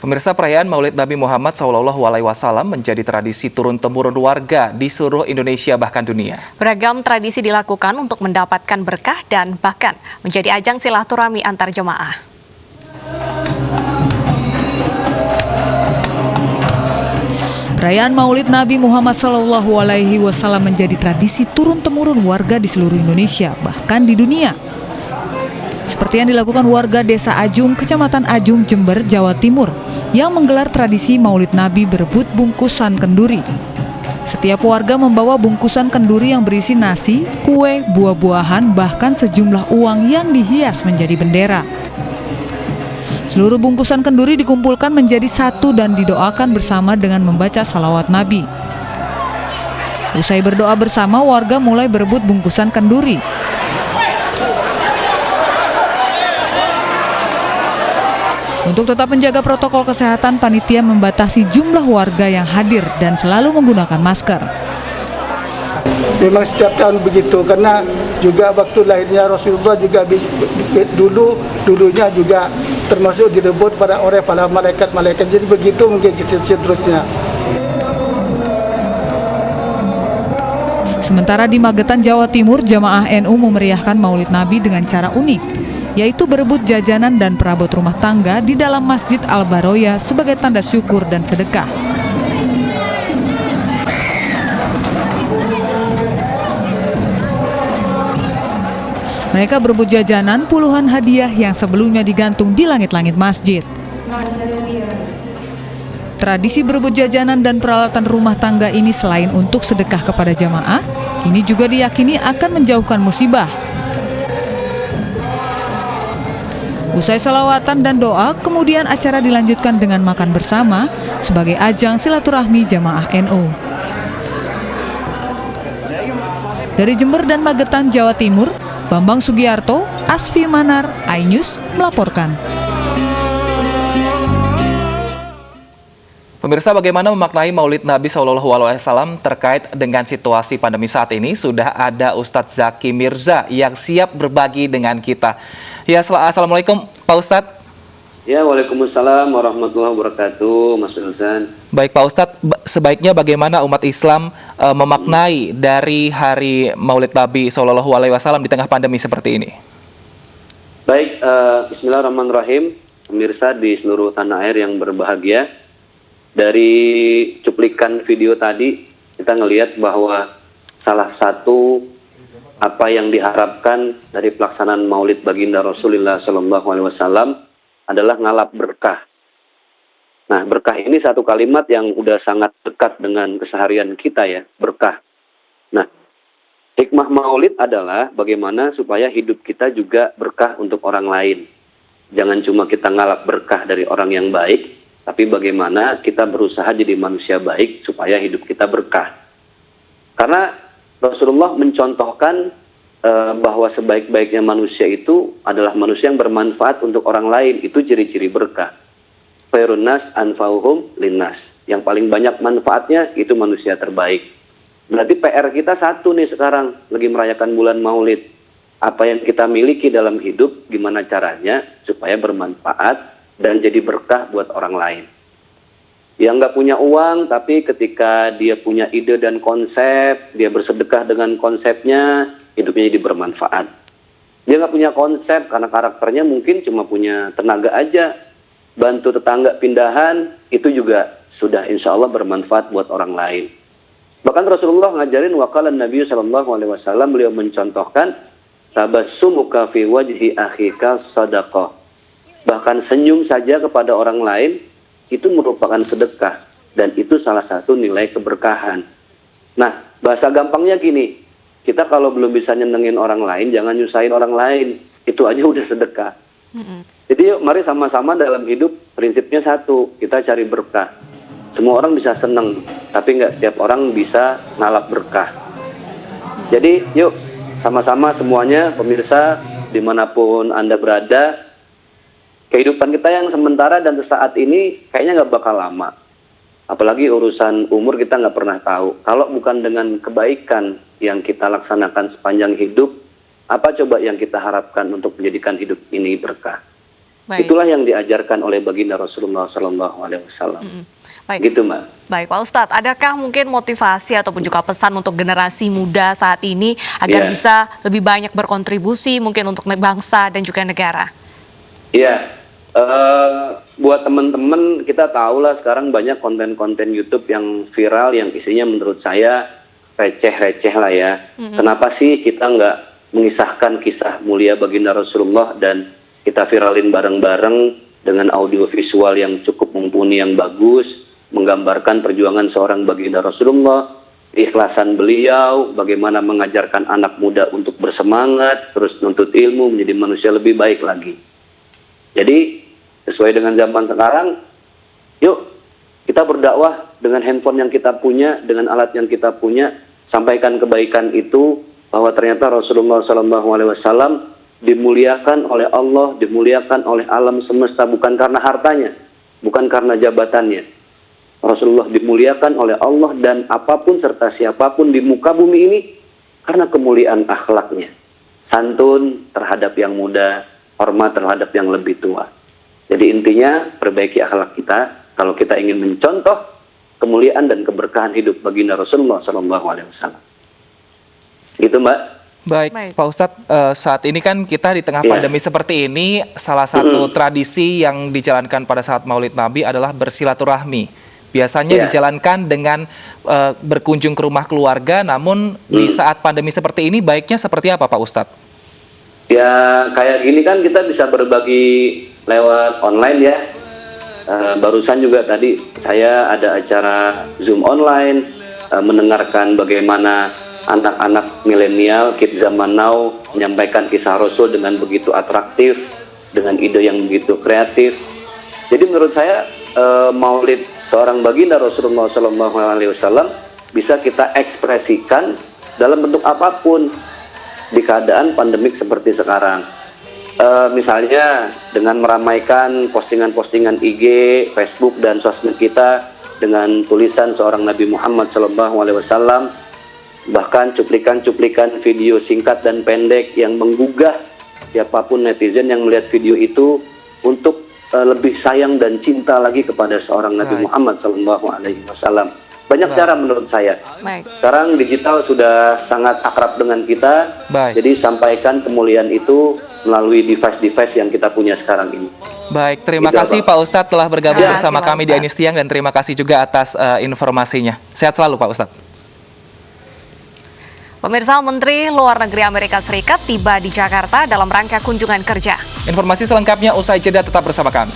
Pemirsa, perayaan Maulid Nabi Muhammad SAW menjadi tradisi turun-temurun warga di seluruh Indonesia bahkan dunia. Beragam tradisi dilakukan untuk mendapatkan berkah dan bahkan menjadi ajang silaturahmi antar jemaah. Perayaan Maulid Nabi Muhammad SAW menjadi tradisi turun-temurun warga di seluruh Indonesia bahkan di dunia. Seperti yang dilakukan warga Desa Ajung, Kecamatan Ajung, Jember, Jawa Timur, yang menggelar tradisi Maulid Nabi berebut bungkusan kenduri. Setiap warga membawa bungkusan kenduri yang berisi nasi, kue, buah-buahan, bahkan sejumlah uang yang dihias menjadi bendera. Seluruh bungkusan kenduri dikumpulkan menjadi satu dan didoakan bersama dengan membaca salawat Nabi. Usai berdoa bersama, warga mulai berebut bungkusan kenduri. Untuk tetap menjaga protokol kesehatan, panitia membatasi jumlah warga yang hadir dan selalu menggunakan masker. Memang setiap tahun begitu, karena juga waktu lahirnya Rasulullah juga dulunya juga termasuk direbut pada malaikat-malaikat. Jadi begitu mungkin seterusnya. Sementara di Magetan, Jawa Timur, jamaah NU memeriahkan Maulid Nabi dengan cara unik, yaitu berebut jajanan dan perabot rumah tangga di dalam Masjid Al-Baroya sebagai tanda syukur dan sedekah. Mereka berebut jajanan, puluhan hadiah yang sebelumnya digantung di langit-langit masjid. Tradisi berebut jajanan dan peralatan rumah tangga ini selain untuk sedekah kepada jamaah, ini juga diyakini akan menjauhkan musibah. Usai salawatan dan doa, kemudian acara dilanjutkan dengan makan bersama sebagai ajang silaturahmi jamaah NU. Dari Jember dan Magetan, Jawa Timur, Bambang Sugiarto, Asfi Manar, iNews melaporkan. Pemirsa, bagaimana memaknai Maulid Nabi SAW terkait dengan situasi pandemi saat ini? Sudah ada Ustadz Zaki Mirza yang siap berbagi dengan kita. Ya, assalamualaikum Pak Ustadz. Ya, waalaikumsalam warahmatullahi wabarakatuh, Mas Ilzan. Baik Pak Ustadz, sebaiknya bagaimana umat Islam memaknai dari hari Maulid Nabi SAW di tengah pandemi seperti ini? Baik, bismillahirrahmanirrahim, pemirsa di seluruh tanah air yang berbahagia. Dari cuplikan video tadi, kita ngelihat bahwa salah satu apa yang diharapkan dari pelaksanaan Maulid Baginda Rasulullah SAW adalah ngalap berkah. Nah, berkah ini satu kalimat yang udah sangat dekat dengan keseharian kita ya, berkah. Nah, hikmah Maulid adalah bagaimana supaya hidup kita juga berkah untuk orang lain. Jangan cuma kita ngalap berkah dari orang yang baik, tapi bagaimana kita berusaha jadi manusia baik supaya hidup kita berkah. Karena Rasulullah mencontohkan bahwa sebaik-baiknya manusia itu adalah manusia yang bermanfaat untuk orang lain. Itu ciri-ciri berkah. Khairun nas anfa'uhum linnas. Yang paling banyak manfaatnya itu manusia terbaik. Berarti PR kita satu nih sekarang, lagi merayakan bulan Maulid. Apa yang kita miliki dalam hidup, gimana caranya supaya bermanfaat dan jadi berkah buat orang lain. Yang nggak punya uang, tapi ketika dia punya ide dan konsep, dia bersedekah dengan konsepnya, hidupnya jadi bermanfaat. Dia nggak punya konsep karena karakternya mungkin cuma punya tenaga aja, bantu tetangga pindahan, itu juga sudah insya Allah bermanfaat buat orang lain. Bahkan Rasulullah ngajarin waqalan Nabi SAW, beliau mencontohkan tabassumuka fi wajhi akhika sadaqah. Bahkan senyum saja kepada orang lain itu merupakan sedekah, dan itu salah satu nilai keberkahan. Nah, bahasa gampangnya gini, kita kalau belum bisa nyenengin orang lain, jangan nyusahin orang lain, itu aja udah sedekah. Jadi yuk mari sama-sama dalam hidup prinsipnya satu, kita cari berkah. Semua orang bisa seneng, tapi nggak setiap orang bisa ngalap berkah. Jadi yuk sama-sama semuanya pemirsa dimanapun Anda berada, kehidupan kita yang sementara dan saat ini kayaknya nggak bakal lama. Apalagi urusan umur kita nggak pernah tahu. Kalau bukan dengan kebaikan yang kita laksanakan sepanjang hidup, apa coba yang kita harapkan untuk menjadikan hidup ini berkah? Baik. Itulah yang diajarkan oleh baginda Rasulullah SAW. Baik. Gitu, Mbak. Baik, Pak Ustadz, adakah mungkin motivasi ataupun juga pesan untuk generasi muda saat ini agar Iya. bisa lebih banyak berkontribusi mungkin untuk bangsa dan juga negara? Iya, buat teman-teman kita tahu lah sekarang banyak konten-konten YouTube yang viral yang isinya menurut saya receh-receh lah ya. Kenapa sih kita nggak mengisahkan kisah mulia baginda Rasulullah dan kita viralin bareng-bareng dengan audio visual yang cukup mumpuni, yang bagus, menggambarkan perjuangan seorang baginda Rasulullah, keikhlasan beliau, bagaimana mengajarkan anak muda untuk bersemangat, terus nuntut ilmu menjadi manusia lebih baik lagi. Jadi sesuai dengan zaman sekarang, yuk kita berdakwah dengan handphone yang kita punya, dengan alat yang kita punya, sampaikan kebaikan itu, bahwa ternyata Rasulullah SAW dimuliakan oleh Allah, dimuliakan oleh alam semesta bukan karena hartanya, bukan karena jabatannya. Rasulullah dimuliakan oleh Allah dan apapun serta siapapun di muka bumi ini karena kemuliaan akhlaknya. Santun terhadap yang muda, hormat terhadap yang lebih tua. Jadi intinya perbaiki akhlak kita kalau kita ingin mencontoh kemuliaan dan keberkahan hidup baginda Rasulullah SAW. Gitu, Mbak. Baik, Baik. Pak Ustadz, saat ini kan kita di tengah Iya. pandemi seperti ini, salah satu tradisi yang dijalankan pada saat Maulid Nabi adalah bersilaturahmi. Biasanya Iya. dijalankan dengan berkunjung ke rumah keluarga, namun di saat pandemi seperti ini baiknya seperti apa, Pak Ustadz? Ya kayak gini kan kita bisa berbagi lewat online ya. Barusan juga tadi saya ada acara Zoom online, mendengarkan bagaimana anak-anak milenial, kids zaman now menyampaikan kisah Rasul dengan begitu atraktif, dengan ide yang begitu kreatif. Jadi menurut saya Maulid seorang baginda Rasulullah SAW bisa kita ekspresikan dalam bentuk apapun di keadaan pandemik seperti sekarang. Misalnya dengan meramaikan postingan-postingan IG, Facebook dan sosmed kita dengan tulisan seorang Nabi Muhammad SAW, bahkan cuplikan-cuplikan video singkat dan pendek yang menggugah siapapun netizen yang melihat video itu untuk lebih sayang dan cinta lagi kepada seorang Nabi Baik. Muhammad SAW. Banyak cara menurut saya. Baik. Sekarang digital sudah sangat akrab dengan kita, Baik. jadi sampaikan kemuliaan itu melalui device-device yang kita punya sekarang ini. Baik, terima Gitu, kasih Pak. Pak Ustadz telah bergabung Terima bersama kasih, Pak kami di Ustadz. Ainis Tiang dan terima kasih juga atas informasinya. Sehat selalu, Pak Ustadz. Pemirsa, Menteri Luar Negeri Amerika Serikat tiba di Jakarta dalam rangka kunjungan kerja. Informasi selengkapnya usai jeda, tetap bersama kami.